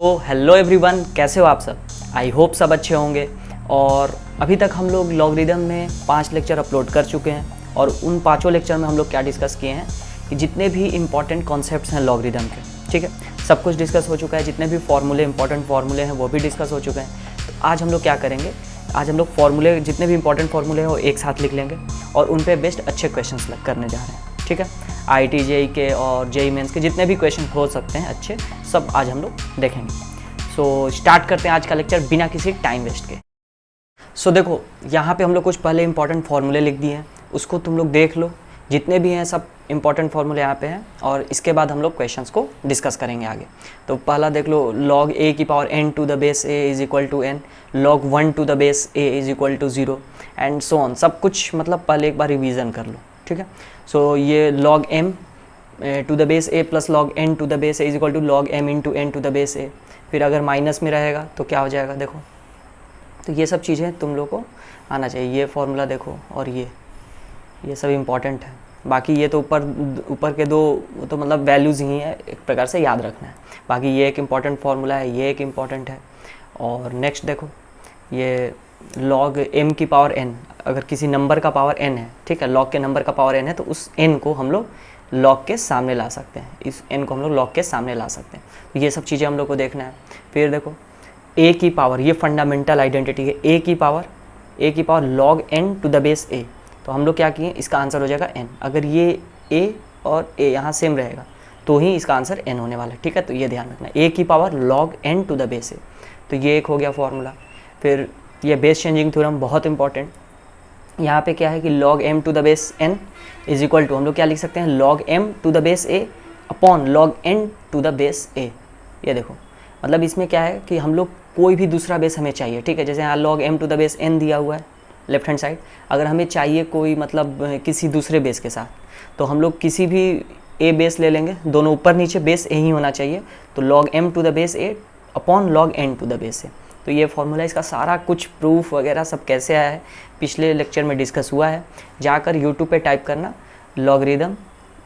तो hello everyone, कैसे हो आप सब। आई होप सब अच्छे होंगे। और अभी तक हम लोग लॉगरिदम में 5 लेक्चर अपलोड कर चुके हैं और उन 5 लेक्चर में हम लोग क्या डिस्कस किए हैं कि जितने भी इम्पॉर्टेंट कॉन्सेप्ट्स हैं लॉगरिदम के, ठीक है, सब कुछ डिस्कस हो चुका है। जितने भी फार्मूले इंपॉर्टेंट फार्मूले हैं वो भी डिस्कस हो चुके हैं। तो आज हम लोग क्या करेंगे, आज हम लोग फार्मूले, जितने भी इंपॉर्टेंट फार्मूले हैं वो एक साथ लिख लेंगे और उन पे बेस्ट अच्छे क्वेश्चंस करने जा रहे हैं, ठीक है। IIT JEE के और JEE मेंस के जितने भी क्वेश्चन हो सकते हैं अच्छे, सब आज हम लोग देखेंगे। सो स्टार्ट करते हैं आज का लेक्चर बिना किसी टाइम वेस्ट के। सो देखो, यहाँ पे हम लोग कुछ पहले इंपॉर्टेंट फार्मूले लिख दिए हैं, उसको तुम लोग देख लो। जितने भी हैं सब इंपॉर्टेंट फार्मूले यहाँ पे हैं और इसके बाद हम लोग क्वेश्चंस को डिस्कस करेंगे आगे। तो पहला देख लो, log a की power n to the base a is equal to n, log 1 to the base a is equal to 0 and so on. सब कुछ मतलब पहले एक बार रिवीजन कर लो, ठीक है। सो ये log m to the base a plus log n to the base a is equal to log m into n to the base a। फिर अगर माइनस में रहेगा तो क्या हो जाएगा, देखो। तो ये सब चीज़ें तुम लोग को आना चाहिए। ये फॉर्मूला देखो और ये सब इम्पॉर्टेंट है। बाकी ये तो ऊपर के दो तो मतलब वैल्यूज़ ही हैं, एक प्रकार से याद रखना है। बाकी ये एक इम्पॉर्टेंट फार्मूला है, ये एक इम्पॉर्टेंट है। और नेक्स्ट देखो, ये log m की पावर n, अगर किसी नंबर का पावर n है, ठीक है, log के नंबर का पावर n है तो उस n को हम लोग log के सामने ला सकते हैं, इस n को हम लोग log के सामने ला सकते हैं। तो ये सब चीज़ें हम लोग को देखना है। फिर देखो a की पावर, ये फंडामेंटल आइडेंटिटी है, a की power log n to the base a। तो हम लोग क्या किए, इसका आंसर हो जाएगा n। अगर ये a और a यहाँ सेम रहेगा तो ही इसका आंसर n होने वाला है, ठीक है। तो ये ध्यान रखना, a की power log n to the base a। तो ये एक हो गया फॉर्मूला। फिर ये बेस चेंजिंग थ्योरम बहुत इंपॉर्टेंट। यहाँ पे क्या है कि log m to the base n is equal to, हम लोग क्या लिख सकते हैं, log m to the base a upon log n to the base a। ये देखो, मतलब इसमें क्या है कि हम लोग कोई भी दूसरा बेस हमें चाहिए, ठीक है। जैसे यहाँ log m to the base n दिया हुआ है लेफ्ट हैंड साइड, अगर हमें चाहिए कोई मतलब किसी दूसरे बेस के साथ, तो हम लोग किसी भी a बेस ले लेंगे, दोनों ऊपर नीचे बेस a ही होना चाहिए। तो log m to the base a upon log n to the base a। तो ये फॉर्मूला, इसका सारा कुछ प्रूफ वगैरह सब कैसे आया है पिछले लेक्चर में डिस्कस हुआ है। जाकर यूट्यूब पे टाइप करना लॉगरिदम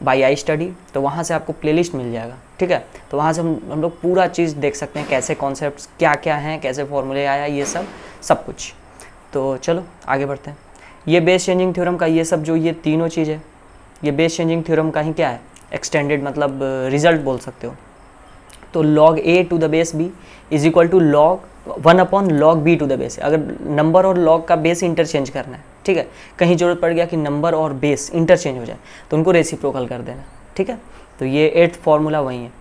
बाय आई स्टडी, तो वहाँ से आपको प्लेलिस्ट मिल जाएगा, ठीक है। तो वहाँ से हम लोग पूरा चीज़ देख सकते हैं, कैसे कॉन्सेप्ट्स क्या क्या हैं, कैसे फॉर्मूले आया, ये सब कुछ। तो चलो आगे बढ़ते हैं। ये बेस चेंजिंग थ्योरम का ये सब जो ये तीनों चीज़ है, ये बेस चेंजिंग थ्योरम का ही क्या है, एक्सटेंडेड मतलब रिजल्ट बोल सकते हो। तो log a to the base b is equal to log 1 upon log b to the base. अगर नंबर और log का बेस इंटरचेंज करना है, ठीक है, कहीं ज़रूरत पड़ गया कि नंबर और बेस इंटरचेंज हो जाए तो उनको रेसिप्रोकल कर देना, ठीक है। तो ये 8th फॉर्मूला वही है,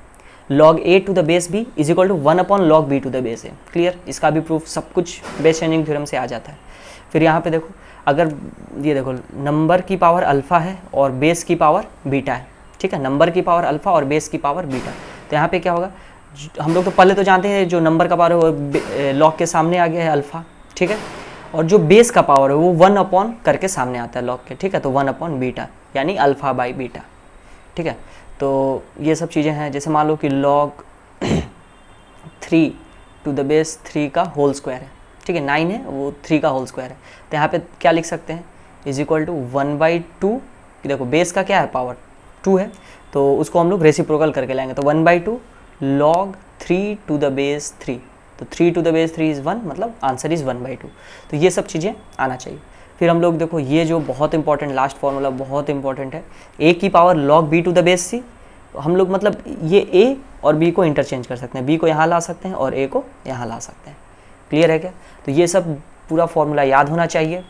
log a to the base b is equal to 1 upon log b to the base a। Clear, इसका भी प्रूफ सब कुछ बेस चेंजिंग थ्योरम से आ जाता है। फिर यहाँ पे देखो, अगर ये देखो नंबर की पावर अल्फ़ा है और बेस की पावर बीटा है, ठीक है, नंबर की पावर अल्फ़ा और बेस की पावर बीटा। तो यहाँ पे क्या होगा, हम लोग तो पहले तो जानते हैं जो नंबर का पावर है वो लॉग के सामने आ गया है अल्फ़ा, ठीक है, और जो बेस का पावर है वो 1 अपॉन करके सामने आता है लॉग के, ठीक है। तो 1 अपॉन बीटा यानी अल्फ़ा बाई बीटा, ठीक है। तो ये सब चीज़ें हैं। जैसे मान लो कि log 3 टू द बेस 3 का होल स्क्वायर है, ठीक है, 9 है वो 3 का होल स्क्वायर है। तो यहाँ पे क्या लिख सकते हैं, इज इक्वल टू 1/2। देखो बेस का क्या है, पावर 2 है, तो उसको हम लोग रेसिप्रोकल करके लाएंगे। तो 1/2 log 3 टू द बेस 3। तो 3 टू द बेस 3 इज़ 1, मतलब आंसर इज़ 1/2। तो ये सब चीज़ें आना चाहिए। फिर हम लोग देखो, ये जो बहुत इंपॉर्टेंट लास्ट फॉर्मूला बहुत इंपॉर्टेंट है, a की power log b to the base c। हम लोग मतलब ये a और b को इंटरचेंज कर सकते हैं, b को यहाँ ला सकते हैं और a को यहाँ ला सकते हैं। क्लियर है क्या। तो ये सब पूरा फॉर्मूला याद होना चाहिए।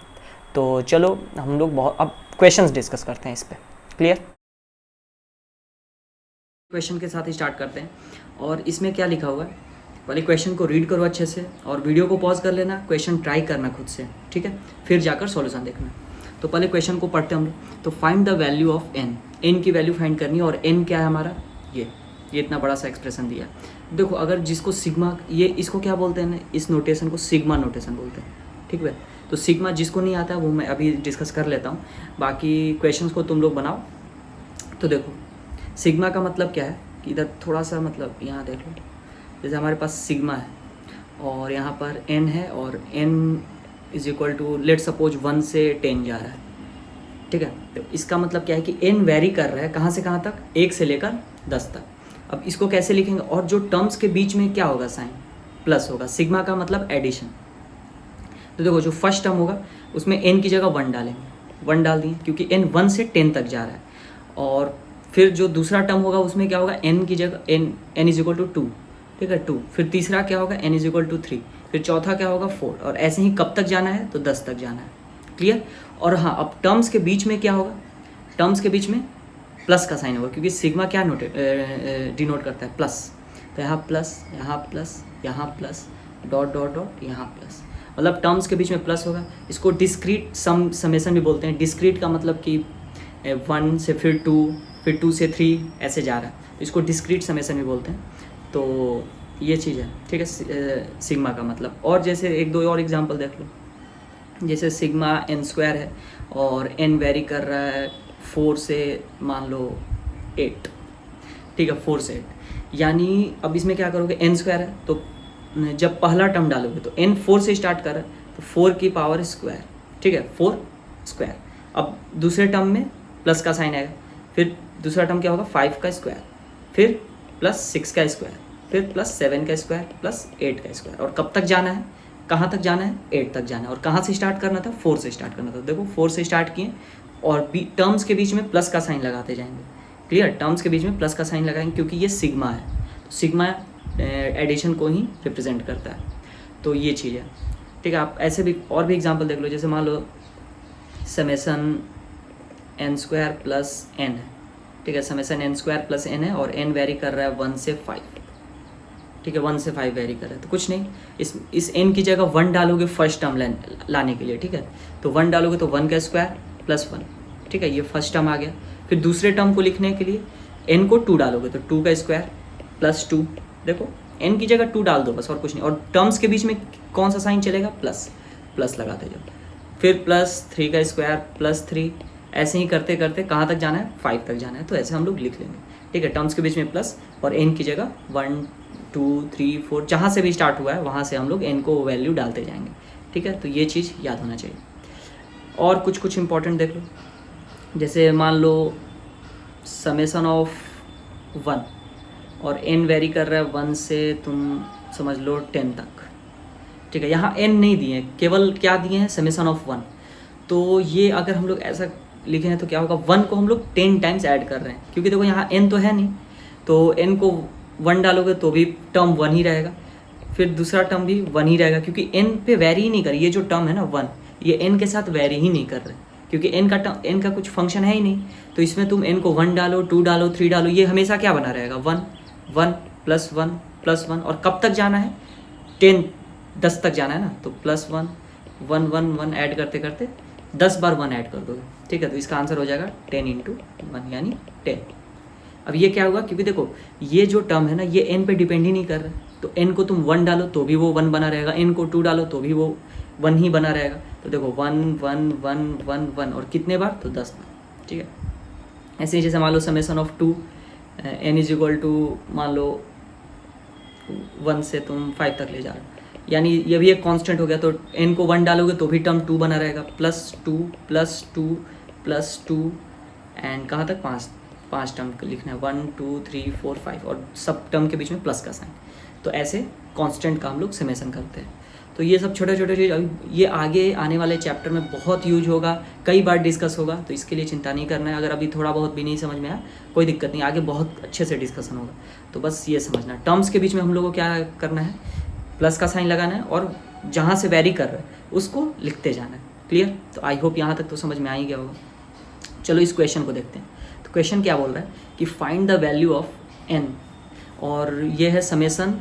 तो चलो हम लोग अब क्वेश्चंस डिस्कस करते हैं इस पर। क्लियर, क्वेश्चन के साथ ही स्टार्ट करते हैं। और इसमें क्या लिखा हुआ है, पहले क्वेश्चन को रीड करो अच्छे से और वीडियो को पॉज कर लेना, क्वेश्चन ट्राई करना खुद से, ठीक है, फिर जाकर सॉल्यूशन देखना। तो पहले क्वेश्चन को पढ़ते हैं हम लोग। तो find the value of n की वैल्यू फाइंड करनी है। और n क्या है हमारा, ये इतना बड़ा सा एक्सप्रेशन दिया है। देखो, अगर जिसको सिग्मा, ये इसको क्या बोलते हैं ना, इस नोटेशन को सिग्मा नोटेशन बोलते हैं, ठीक है। तो सिग्मा जिसको नहीं आता है वो मैं अभी डिस्कस कर लेता हूँ, बाकी क्वेश्चंस को तुम लोग बनाओ। तो देखो सिग्मा का मतलब क्या है कि इधर थोड़ा सा मतलब यहाँ देख लो, जैसे हमारे पास सिग्मा है और यहाँ पर n है और n is equal to let suppose 1 से 10 जा रहा है, ठीक है। तो इसका मतलब क्या है कि n वेरी कर रहा है कहाँ से कहाँ तक, 1 से लेकर 10 तक। अब इसको कैसे लिखेंगे, और जो टर्म्स के बीच में क्या होगा साइन, प्लस होगा। सिग्मा का मतलब एडिशन। तो देखो जो फर्स्ट टर्म होगा उसमें n की जगह 1 डालेंगे, 1 डाल दिए क्योंकि n 1 से 10 तक जा रहा है। और फिर जो दूसरा टर्म होगा उसमें क्या होगा, n की जगह n इज इक्वल टू 2, ठीक है 2। फिर तीसरा क्या होगा, n इज इक्वल टू 3। फिर चौथा क्या होगा 4। और ऐसे ही कब तक जाना है, तो 10 तक जाना है। क्लियर। और हाँ, अब टर्म्स के बीच में क्या होगा, टर्म्स के बीच में प्लस का साइन होगा, क्योंकि सिग्मा क्या डिनोट करता है, प्लस। तो यहाँ प्लस, यहाँ प्लस, यहाँ प्लस, डॉट डॉट डॉट, यहाँ प्लस, मतलब टर्म्स के बीच में प्लस होगा। इसको डिस्क्रीट समेसन भी बोलते हैं। डिस्क्रीट का मतलब कि 1 से फिर 2, फिर 2 से 3 ऐसे जा रहा है, तो इसको डिस्क्रीट समेसन भी बोलते हैं। तो ये चीज़ है, ठीक है, सिग्मा का मतलब। और जैसे एक दो और एग्जांपल देख लो, जैसे सिग्मा n² है और n वेरी कर रहा है 4 से मान लो 8, ठीक है 4 से 8। यानी अब इसमें क्या करोगे, n² है तो जब पहला टर्म डालोगे तो n 4 से स्टार्ट कर रहा है तो 4 की पावर स्क्वायर, ठीक है 4 स्क्वायर। अब दूसरे टर्म में प्लस का साइन आएगा, फिर दूसरा टर्म क्या होगा 5 का स्क्वायर, फिर प्लस 6 का स्क्वायर, फिर प्लस 7 का स्क्वायर, प्लस 8 का स्क्वायर। और कब तक जाना है, कहाँ तक जाना है, 8 तक जाना है। और कहाँ से स्टार्ट करना था, 4 से स्टार्ट करना था। देखो 4 से स्टार्ट किए और टर्म्स के बीच में प्लस का साइन लगाते जाएंगे। क्लियर, टर्म्स के बीच में प्लस का साइन लगाएंगे क्योंकि ये सिग्मा है, तो सिग्मा एडिशन को ही रिप्रेजेंट करता है। तो ये चीज़ है, ठीक है। आप ऐसे भी और भी एग्जांपल देख लो, जैसे मान लो समेसन n² प्लस n है, ठीक है, समेसन n² प्लस n है और n वेरी कर रहा है 1 से 5, ठीक है 1 से 5 वेरी कर रहा है। तो कुछ नहीं, इस n की जगह 1 डालोगे फर्स्ट टर्म लाने के लिए, ठीक है। तो 1 डालोगे तो 1 का स्क्वायर प्लस 1, ठीक है, ये फर्स्ट टर्म आ गया। फिर दूसरे टर्म को लिखने के लिए n को 2 डालोगे तो 2 का स्क्वायर प्लस 2। देखो n की जगह 2 डाल दो बस, और कुछ नहीं। और टर्म्स के बीच में कौन सा साइन चलेगा, प्लस, प्लस लगाते जाओ। फिर प्लस 3 का स्क्वायर प्लस 3, ऐसे ही करते करते कहाँ तक जाना है, 5 तक जाना है। तो ऐसे हम लोग लिख लेंगे, ठीक है। टर्म्स के बीच में प्लस और n की जगह 1 2 3 4 जहाँ से भी स्टार्ट हुआ है वहाँ से हम लोग n को वैल्यू डालते जाएंगे, ठीक है। तो ये चीज़ याद होना चाहिए। और कुछ इंपॉर्टेंट देख लो, जैसे मान लो समेसन ऑफ 1 और n वेरी कर रहा है 1 से तुम समझ लो 10 तक, ठीक है। यहाँ n नहीं दिए, केवल क्या दिए हैं, समेसन ऑफ 1। तो ये अगर हम लोग ऐसा लिखे हैं तो क्या होगा, 1 को हम लोग 10 टाइम्स ऐड कर रहे हैं, क्योंकि देखो यहाँ n तो है नहीं, तो n को 1 डालोगे तो भी टर्म 1 ही रहेगा, फिर दूसरा टर्म भी 1 ही रहेगा, क्योंकि n पे वेरी ही नहीं कर, ये जो टर्म है ना 1, ये n के साथ वेरी ही नहीं कर रहे, क्योंकि n का कुछ फंक्शन है ही नहीं। तो इसमें तुम n को 1 डालो, 2 डालो, 3 डालो, ये हमेशा क्या बना रहेगा, 1 1 प्लस 1 प्लस 1। और कब तक जाना है, 10 तक जाना है ना, तो प्लस 1 1 1 1 ऐड करते करते 10 बार 1 ऐड कर दोगे, ठीक है। तो इसका आंसर हो जाएगा 10 × 1 यानी 10। अब ये क्या हुआ, क्योंकि देखो ये जो टर्म है ना ये n पे डिपेंड ही नहीं कर रहा है, तो n को तुम 1 डालो तो भी वो 1 बना रहेगा, n को 2 डालो तो भी वो 1 ही बना रहेगा। तो देखो 1 1 1 1 1 और कितने बार, तो 10 बार, ठीक है। ऐसे ही जैसे मान लो summation of 2 n is equal to मान लो 1 से तुम 5 तक ले जा रहे हो, यानी ये भी एक कांस्टेंट हो गया, तो n को 1 डालोगे तो भी टर्म 2 बना रहेगा, प्लस 2 प्लस 2 प्लस 2 एंड कहाँ तक, 5 टर्म लिखना है, 1 2 3 4 5 और सब टर्म के बीच में प्लस का साइन। तो ऐसे कांस्टेंट का हम लोग समेसन करते हैं। तो ये सब छोटे छोटे चीज़ ये आगे आने वाले चैप्टर में बहुत यूज होगा, कई बार डिस्कस होगा, तो इसके लिए चिंता नहीं करना है। अगर अभी थोड़ा बहुत भी नहीं समझ में आया कोई दिक्कत नहीं, आगे बहुत अच्छे से डिस्कशन होगा। तो बस ये समझना, टर्म्स के बीच में हम लोग को क्या करना है, प्लस का साइन लगाना है और जहाँ से वेरी कर रहा है उसको लिखते जाना है। क्लियर। तो आई होप यहाँ तक तो समझ में आ ही गया होगा। चलो इस क्वेश्चन को देखते हैं। तो क्वेश्चन क्या बोल रहा है कि find the value of n, और ये है summation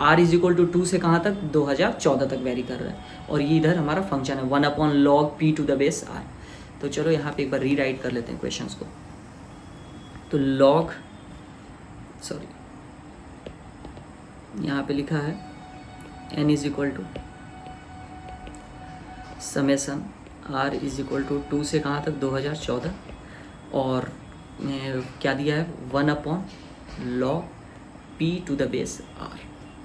r is equal to 2 से कहाँ तक, 2014 तक वेरी कर रहा है, और ये इधर हमारा फंक्शन है 1/log p to the base r। तो चलो यहाँ पे एक बार रीराइट कर लेते हैं क्वेश्चंस को। तो log यहाँ पे लिखा है n is equal to summation r is equal to 2 से कहाँ तक, 2014, और क्या दिया है 1/log p to the base r,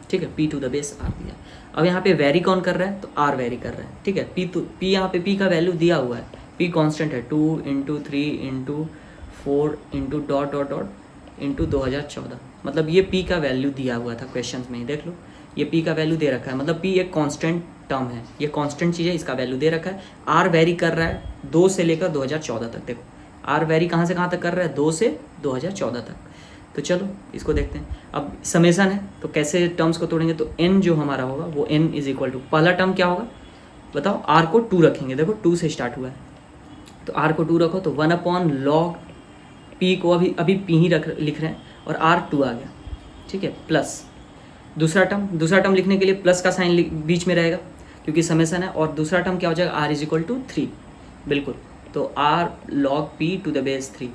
ठीक है, p to the base r दिया। अब यहाँ पे वेरी कौन कर रहा है, तो r वेरी कर रहा है, ठीक है। p यहाँ पे p का वैल्यू दिया हुआ है, p कांस्टेंट है, 2 × 3 × 4 × डॉट डॉट डॉट इंटू 2014, मतलब ये p का वैल्यू दिया हुआ था क्वेश्चन में ही, देख लो ये p का वैल्यू दे रखा है, मतलब p एक कांस्टेंट टर्म है, ये कांस्टेंट चीज़ है, इसका वैल्यू दे रखा है। r वेरी कर रहा है 2 से लेकर 2014 तक, देखो r वेरी कहाँ से कहाँ तक कर रहा है, 2 से 2014 तक। तो चलो इसको देखते हैं। अब समेसन है तो कैसे टर्म्स को तोड़ेंगे, तो n जो हमारा होगा वो n इज इक्वल टू, पहला टर्म क्या होगा बताओ, r को 2 रखेंगे, देखो 2 से स्टार्ट हुआ है तो r को 2 रखो, तो 1/log p को अभी p ही लिख रहे हैं और r 2 आ गया, ठीक है, प्लस दूसरा टर्म लिखने के लिए प्लस का साइन बीच में रहेगा क्योंकि समेसन है, और दूसरा टर्म क्या हो जाएगा, r इज इक्वल टू 3, बिल्कुल, तो r log p to the base 3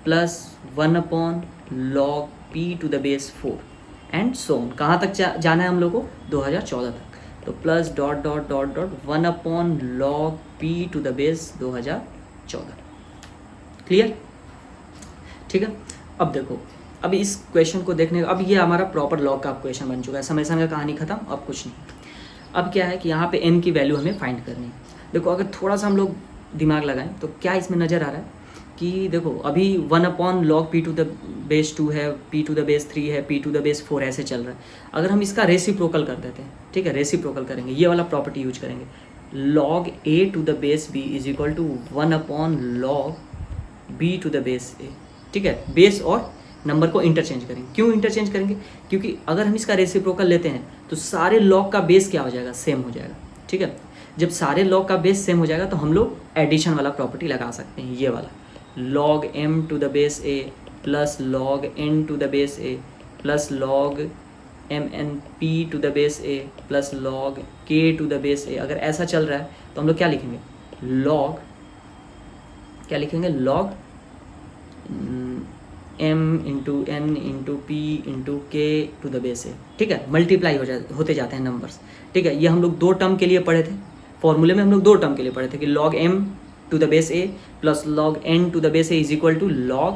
plus 1/log p to the base 4 and so on. कहाँ तक जाना है हम लोग को, 2014 तक, तो plus dot dot dot dot 1/log p to the base 2014, clear, ठीक है। अब देखो, अब इस क्वेश्चन को देखने, अब ये हमारा प्रॉपर लॉग का क्वेश्चन बन चुका है, समेसन का कहानी खत्म, अब कुछ नहीं। अब क्या है कि यहाँ पे n की वैल्यू हमें फाइंड करनी है। देखो अगर थोड़ा सा हम लोग दिमाग लगाएं तो क्या इसमें नज़र आ रहा है कि देखो अभी 1/log p to the base 2 है, p टू द बेस 3 है, p टू द बेस 4 ऐसे चल रहा है। अगर हम इसका रेसिप्रोकल कर देते हैं, ठीक है, रेसिप्रोकल करेंगे, ये वाला प्रॉपर्टी यूज करेंगे, log a to the base b is equal to 1/log b to the base a, ठीक है, बेस और नंबर को इंटरचेंज करेंगे। क्यों इंटरचेंज करेंगे, क्योंकि अगर हम इसका रेसिप्रोकल लेते हैं तो सारे लॉग का बेस क्या हो जाएगा, सेम हो जाएगा, ठीक है। जब सारे लॉग का बेस सेम हो जाएगा तो हम लोग एडिशन वाला प्रॉपर्टी लगा सकते हैं, ये वाला log m to the base a plus log n to the base a plus log mnp to the base a plus log k to the base a। अगर ऐसा चल रहा है तो हम लोग क्या लिखेंगे, log क्या लिखेंगे, log m into n into p into k to the base a, ठीक है, मल्टीप्लाई होते जाते हैं नंबर्स, ठीक है। ये हम लोग 2 टर्म के लिए पढ़े थे, फॉर्मूले में हम लोग 2 टर्म के लिए पढ़े थे कि log m to the base a plus log n to the base a is equal to log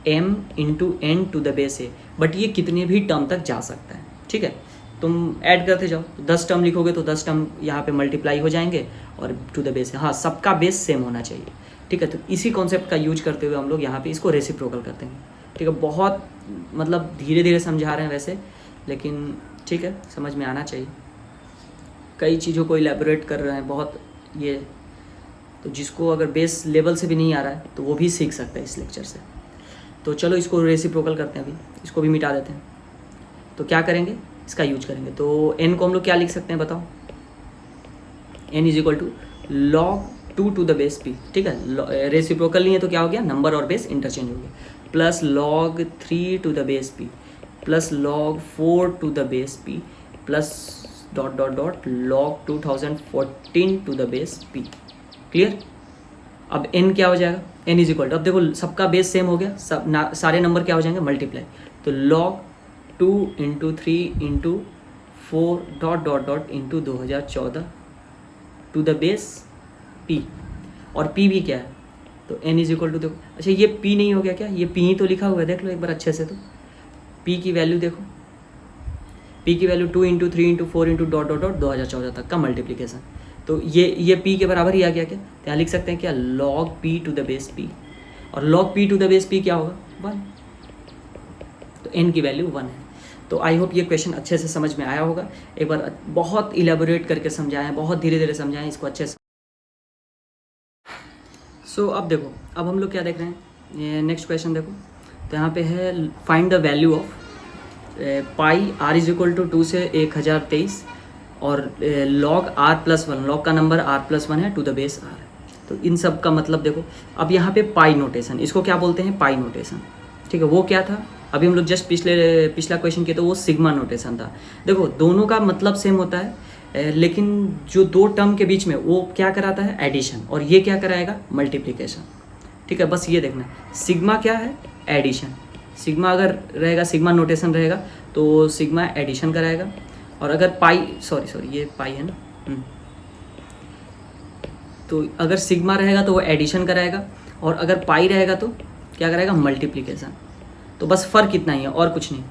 m into n to the base a, but ये कितने भी टर्म तक जा सकता है, ठीक है। तुम ऐड करते जाओ, 10 टर्म लिखोगे तो 10 टर्म यहाँ पे मल्टीप्लाई हो जाएंगे और टू द बेस, हाँ सबका बेस सेम होना चाहिए, ठीक है। तो इसी कॉन्सेप्ट का यूज करते हुए हम लोग यहाँ पे इसको रेसिप्रोकल करते हैं, ठीक है। बहुत मतलब धीरे धीरे समझा रहे हैं वैसे, लेकिन ठीक है, समझ में आना चाहिए। कई चीज़ों को इलेबोरेट कर रहे हैं बहुत, ये तो जिसको अगर बेस लेवल से भी नहीं आ रहा है तो वो भी सीख सकता है इस लेक्चर से। तो चलो इसको रेसिप्रोकल करते हैं, अभी इसको भी मिटा देते हैं। तो क्या करेंगे, इसका यूज करेंगे, तो n को हम लोग क्या लिख सकते हैं बताओ, n is equal to log 2 to the base p, ठीक है, रेसिप्रोकल नहीं है तो क्या हो गया, नंबर और बेस इंटरचेंज हो गया, plus log 3 to the base p plus log 4 to the base p plus dot dot dot log 2014 to the base p, clear. अब n क्या हो जाएगा, n इज इक्वल टू, अब देखो सबका बेस सेम हो गया, सारे नंबर क्या हो जाएंगे, मल्टीप्लाई, तो log 2 into 3 into 4 dot dot dot into 2014 to the base p, और p भी क्या है, तो n इज इक्वल टू, देखो अच्छा ये p नहीं हो गया क्या, ये p ही तो लिखा हुआ है, देख लो एक बार अच्छे से, तो p की वैल्यू देखो, p की value 2 into 3 into 4 into dot dot dot 2014 तक का मल्टीप्लीकेशन, तो ये p के बराबर ही आ गया क्या, तो यहाँ लिख सकते हैं क्या, log p to the base p, और log p to the base p क्या होगा, 1, तो n की वैल्यू 1 है। तो आई होप ये क्वेश्चन अच्छे से समझ में आया होगा, एक बार बहुत इलेबोरेट करके समझाएं, बहुत धीरे धीरे समझाएं इसको अच्छे से। सो अब देखो, अब हम लोग क्या देख रहे हैं, ये नेक्स्ट क्वेश्चन देखो, तो यहाँ पे है find the value of pi r is equal to 2 से 1023 और log r प्लस 1, लॉग का नंबर r प्लस 1 है टू द बेस r। तो इन सब का मतलब देखो, अब यहाँ पे पाई नोटेशन, इसको क्या बोलते हैं, पाई नोटेशन, ठीक है। वो क्या था, अभी हम लोग जस्ट पिछला क्वेश्चन किया तो वो सिग्मा नोटेशन था। देखो दोनों का मतलब सेम होता है, लेकिन जो 2 टर्म के बीच में वो क्या कराता है, एडिशन, और ये क्या कराएगा, मल्टीप्लिकेशन, ठीक है। बस ये देखना, सिग्मा क्या है, एडिशन, सिग्मा अगर रहेगा, सिग्मा नोटेशन रहेगा तो सिग्मा एडिशन कराएगा, और अगर पाई सॉरी ये पाई है ना, तो अगर सिग्मा रहेगा तो वो एडिशन कराएगा, और अगर पाई रहेगा तो क्या कराएगा, मल्टीप्लिकेशन। तो बस फ़र्क इतना ही है और कुछ नहीं,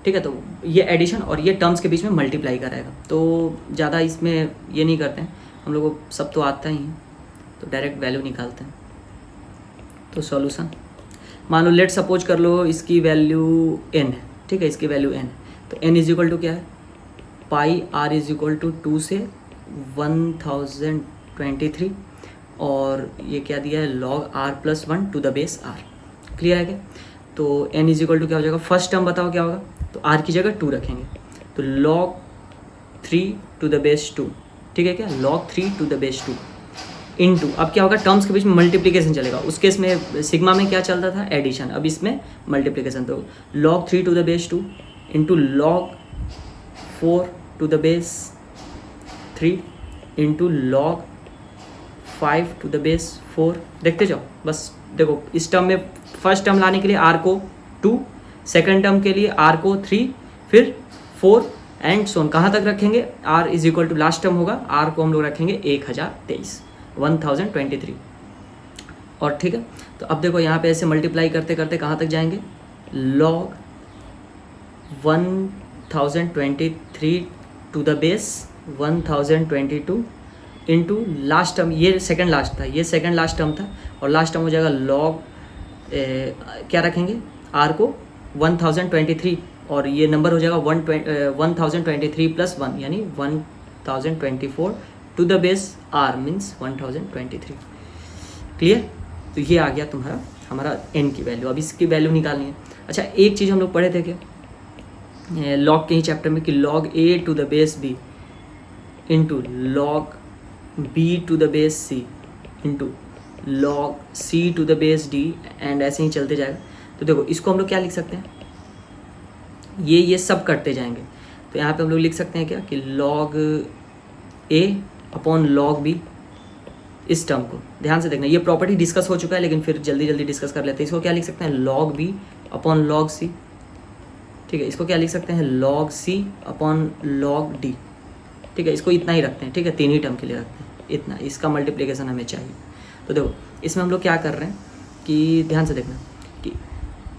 ठीक है। तो ये एडिशन और ये टर्म्स के बीच में मल्टीप्लाई कराएगा, तो ज़्यादा इसमें ये नहीं करते हैं हम लोग को, सब तो आता ही है, तो डायरेक्ट वैल्यू निकालते हैं। तो सॉल्यूशन, मान लो लेट सपोज कर लो इसकी वैल्यू n है, ठीक है, इसकी वैल्यू n है, तो n इज इक्वल टू क्या है, पाई r इज इक्वल टू 2 से 1023 और ये क्या दिया है, log r plus 1 to the base r। Clear है क्या? तो n इज इक्वल टू क्या हो जाएगा, फर्स्ट टर्म बताओ क्या होगा, तो r की जगह 2 रखेंगे, तो log 3 टू द बेस 2, ठीक है क्या, log 3 to the base 2 into, अब क्या होगा, टर्म्स के बीच में मल्टीप्लिकेशन चलेगा, उस केस में सिग्मा में क्या चलता था, एडिशन, अब इसमें मल्टीप्लिकेशन, तो log 3 to the base 2 into log 4 to the base 3 into log 5 to the base 4। देखते जाओ, बस देखो इस टर्म में फर्स्ट टर्म लाने के लिए r को 2, सेकेंड टर्म के लिए r को 3, फिर 4 एंड सोन, कहाँ तक रखेंगे, r is equal to last term होगा, r को हम लोग रखेंगे 1023 और ठीक है। तो अब देखो यहाँ पे ऐसे मल्टीप्लाई करते करते कहाँ तक जाएंगे, log 1023 to the base 1022 into last term, ये सेकंड लास्ट था, ये सेकंड लास्ट टर्म था, और लास्ट टर्म हो जाएगा log क्या रखेंगे, r को 1023 और ये नंबर हो जाएगा 1023 प्लस 1 यानी 1024 to the base r means 1023। Clear? तो ये आ गया तुम्हारा हमारा n की वैल्यू। अब इसकी वैल्यू निकालनी है। अच्छा, एक चीज़ हम लोग पढ़े थे क्या लॉग के ही चैप्टर में कि log a to the base b into log b to the base c into log c to the base d and ऐसे ही चलते जाएगा। तो देखो इसको हम लोग क्या लिख सकते हैं, ये सब करते जाएंगे, तो यहाँ पे हम लोग लिख सकते हैं क्या कि log a upon log b, इस टर्म को ध्यान से देखना, ये प्रॉपर्टी डिस्कस हो चुका है लेकिन फिर जल्दी जल्दी डिस्कस कर लेते हैं। इसको क्या लिख सकते हैं, log b upon log c, ठीक है, इसको क्या लिख सकते हैं, log c upon log d, ठीक है, इसको इतना ही रखते हैं, ठीक है, तीन ही टर्म के लिए रखते हैं, इतना, इसका मल्टीप्लिकेशन हमें चाहिए। तो देखो इसमें हम लोग क्या कर रहे हैं कि ध्यान से देखना कि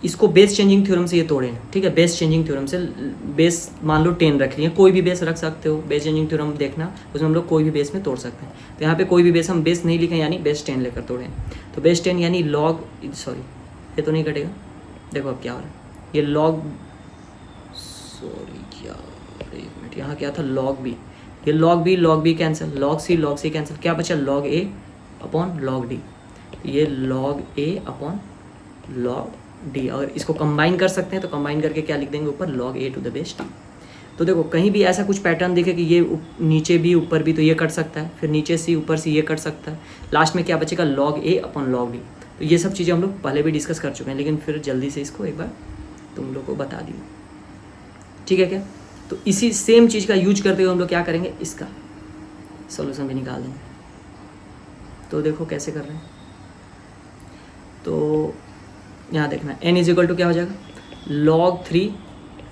इसको बेस चेंजिंग थ्योरम से ये तोड़े हैं, ठीक है, बेस चेंजिंग थ्योरम से बेस मान लो 10 रख लिए, कोई भी बेस रख सकते हो, बेस चेंजिंग थ्योरम देखना, उसमें हम लोग कोई भी बेस में तोड़ सकते हैं। तो यहाँ पे कोई भी बेस हम बेस नहीं लिखें, यानी बेस 10 लेकर तोड़ें, तो बेस 10 यानी log, सॉरी ये तो नहीं कटेगा, देखो अब क्या हो रहा है, ये log, सॉरी यार एक मिनट, यहाँ क्या था log b, ये log b cancel, log c cancel, क्या बचा log a upon log d, ये log a upon log d, अगर इसको कंबाइन कर सकते हैं तो कंबाइन करके क्या लिख देंगे ऊपर, log a to the base d। तो देखो कहीं भी ऐसा कुछ पैटर्न दिखे कि ये नीचे भी ऊपर भी, तो ये कट सकता है, फिर नीचे से ऊपर से ये कट सकता है, लास्ट में क्या बचेगा log a upon log d। तो ये सब चीज़ें हम लोग पहले भी डिस्कस कर चुके हैं, लेकिन फिर जल्दी से इसको एक बार तुम लोग को बता दिए, ठीक है क्या। तो इसी सेम चीज़ का यूज करते हुए हम लोग क्या करेंगे, इसका सॉल्यूशन भी निकाल देंगे। तो देखो कैसे कर रहे हैं, तो यहाँ देखना n इज इक्वल टू क्या हो जाएगा, log 3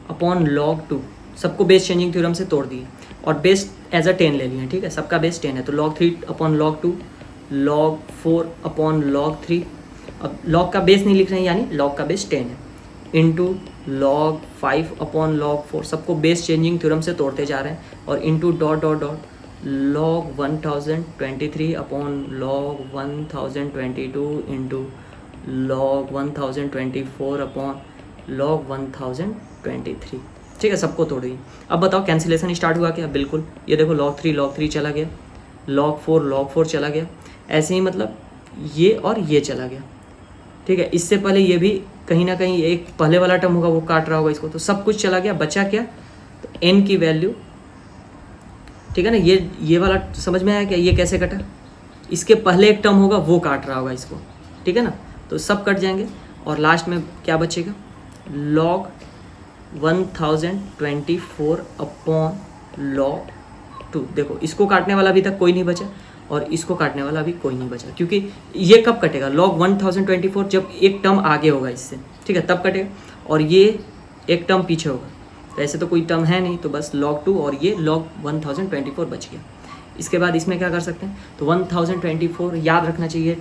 अपॉन log 2, सबको बेस चेंजिंग थ्योरम से तोड़ दिए और बेस एज अ 10 ले लिए, ठीक है, सबका बेस 10 है, तो log 3 upon log 2, log 4 upon log 3, अब log का बेस नहीं लिख रहे हैं यानी log का बेस 10 है, इंटू log 5 अपॉन log 4, सबको बेस चेंजिंग थ्योरम से तोड़ते जा रहे हैं, और into dot dot dot log 1023 upon log 1022 into log 1024 upon log 1023, ठीक है, सबको तोड़ दिए। अब बताओ कैंसिलेशन स्टार्ट हुआ क्या, बिल्कुल, ये देखो log 3 चला गया, log 4 चला गया, ऐसे ही मतलब ये और ये चला गया, ठीक है। इससे पहले ये भी कहीं ना कहीं एक पहले वाला टर्म होगा वो काट रहा होगा इसको, तो सब कुछ चला गया, बचा क्या, तो n की वैल्यू, ठीक है ना, ये वाला समझ में आया क्या, ये कैसे कटा, इसके पहले एक टर्म होगा वो काट रहा होगा इसको, ठीक है ना, तो सब कट जाएंगे और लास्ट में क्या बचेगा, log 1024 अपॉन log 2। देखो इसको काटने वाला अभी तक कोई नहीं बचा और इसको काटने वाला अभी कोई नहीं बचा, क्योंकि ये कब कटेगा, log 1024 जब एक टर्म आगे होगा इससे, ठीक है, तब कटेगा, और ये एक टर्म पीछे होगा, तो ऐसे तो कोई टर्म है नहीं, तो बस log 2 और ये log 1024 बच गया। इसके बाद इसमें क्या कर सकते हैं, तो 1024 याद रखना चाहिए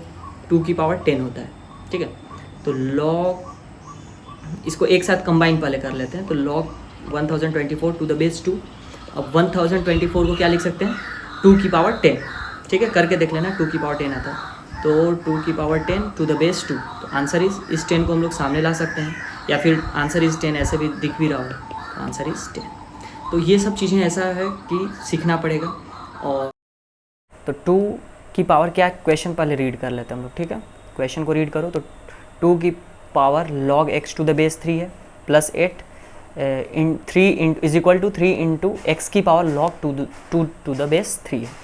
2 की पावर 10 होता है, ठीक है, तो log, इसको एक साथ कंबाइन पहले कर लेते हैं, तो log 1024 टू द बेस 2, अब 1024 को क्या लिख सकते हैं, 2 की पावर 10, ठीक है, करके देख लेना 2 की पावर 10 आता है, तो 2 की पावर 10 टू द बेस 2, तो आंसर इस 10 को हम लोग सामने ला सकते हैं, या फिर आंसर इज 10 ऐसे भी दिख भी रहा है, तो आंसर इज 10। तो ये सब चीज़ें ऐसा है कि सीखना पड़ेगा। और तो 2 की पावर क्या है, क्वेश्चन पहले रीड कर लेते हैं हम लोग, ठीक है। क्वेश्चन को रीड करो तो 2 की power log x to the base 3 है, plus 8 in 3 is equal to 3 into x की power log 2 to the base 3 है।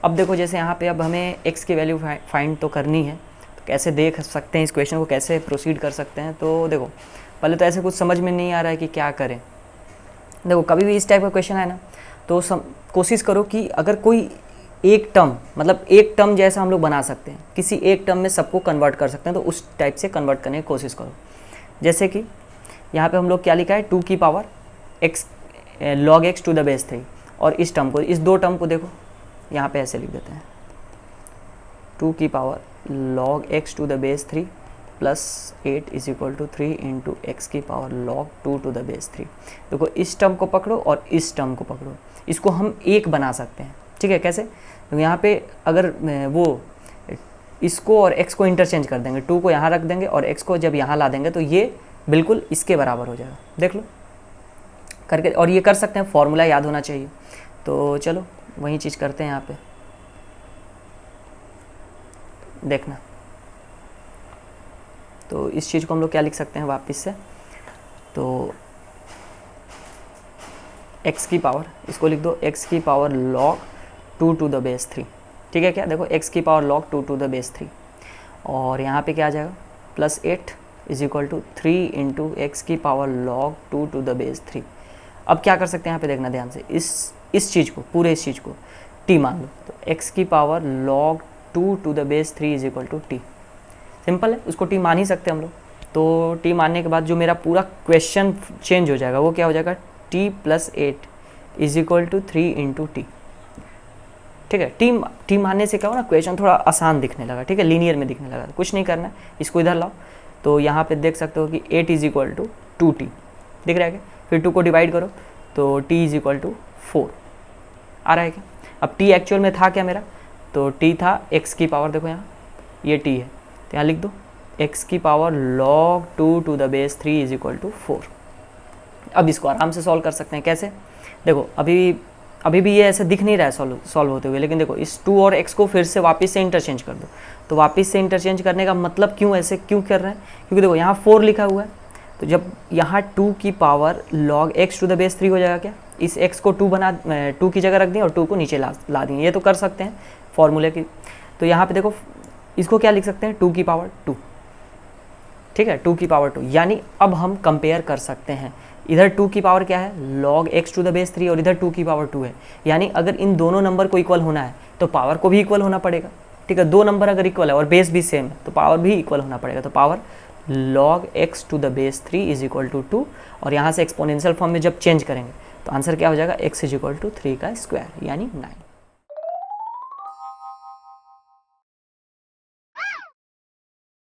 अब देखो जैसे यहाँ पे अब हमें x की वैल्यू फाइंड तो करनी है, तो कैसे देख सकते हैं इस क्वेश्चन को, कैसे प्रोसीड कर सकते हैं। तो देखो पहले तो ऐसे कुछ समझ में नहीं आ रहा है कि क्या करें। देखो कभी भी इस टाइप का क्वेश्चन है ना, तो कोशिश करो कि अगर कोई एक टर्म, मतलब एक टर्म जैसा हम लोग बना सकते हैं, किसी एक टर्म में सबको कन्वर्ट कर सकते हैं, तो उस टाइप से कन्वर्ट करने की कोशिश करो। जैसे कि यहाँ पे हम लोग क्या लिखा है, 2 की power x log x to the base 3, और इस टर्म को, इस दो टर्म को देखो यहाँ पे ऐसे लिख देते हैं, 2 की power log x to the base 3 plus 8 is equal to 3 into x की power log 2 to the base 3। देखो इस टर्म को पकड़ो और इस टर्म को पकड़ो, इसको हम एक बना सकते हैं, ठीक है। कैसे, तो यहाँ पे अगर वो इसको और x को इंटरचेंज कर देंगे, 2 को यहाँ रख देंगे और x को जब यहाँ ला देंगे तो ये बिल्कुल इसके बराबर हो जाएगा, देख लो करके। और ये कर सकते हैं, फॉर्मूला याद होना चाहिए। तो चलो वही चीज़ करते हैं यहाँ पे, देखना। तो इस चीज़ को हम लोग क्या लिख सकते हैं वापस से, तो x की पावर, इसको लिख दो x की power log 2 to the base 3, ठीक है। क्या देखो x की power log 2 to the base 3, और यहाँ पे क्या आ जाएगा, plus 8 is equal to 3 into x की power log 2 to the base 3। अब क्या कर सकते हैं यहाँ पे, देखना ध्यान से, इस चीज़ को, पूरे इस चीज़ को t मान लो, तो x की power log 2 to the base 3 is equal to t। Simple है, उसको t मान ही सकते हैं हम लोग। तो t मानने के बाद जो मेरा पूरा क्वेश्चन चेंज हो जाएगा, वो क्या हो जाएगा, t plus 8 is equal to 3 into t, ठीक है। टी मानने से क्या हो ना, क्वेश्चन थोड़ा आसान दिखने लगा, ठीक है, लीनियर में दिखने लगा। कुछ नहीं करना है, इसको इधर लाओ, तो यहाँ पे देख सकते हो कि 8 इज इक्वल टू 2t दिख रहा है क्या। फिर 2 को डिवाइड करो तो t इज इक्वल टू 4 आ रहा है क्या। अब t एक्चुअल में था क्या मेरा, तो t था x की पावर, देखो यहाँ ये t है, तो यहाँ लिख दो x की power log 2 to the base 3 is equal to 4। अब इसको आराम से सॉल्व कर सकते हैं। कैसे, देखो अभी भी ये ऐसे दिख नहीं रहा है सॉल्व होते हुए, लेकिन देखो इस 2 और x को फिर से वापस से इंटरचेंज कर दो। तो वापस से इंटरचेंज करने का मतलब क्यों ऐसे क्यों कर रहे हैं, क्योंकि देखो यहाँ 4 लिखा हुआ है, तो जब यहाँ 2 की power log x to the base 3 हो जाएगा क्या, इस x को 2 की जगह रख दें और 2 को नीचे ला दें, ये तो कर सकते हैं फॉर्मूले की। तो यहाँ पे देखो इसको क्या लिख सकते हैं, 2 की पावर 2, ठीक है, 2 की पावर 2। यानी अब हम कंपेयर कर सकते हैं, इधर 2 की पावर क्या है, log x to the base 3, और इधर 2 की पावर 2 है। यानी अगर इन दोनों नंबर को इक्वल होना है तो पावर को भी इक्वल होना पड़ेगा, ठीक है। दो नंबर अगर इक्वल है और बेस भी सेम है तो पावर भी इक्वल होना पड़ेगा। तो power log x to the base 3 is equal to 2, और यहाँ से एक्सपोनेंशियल फॉर्म में जब चेंज करेंगे तो आंसर क्या हो जाएगा, x इज इक्वल टू 3 का स्क्वायर यानी 9।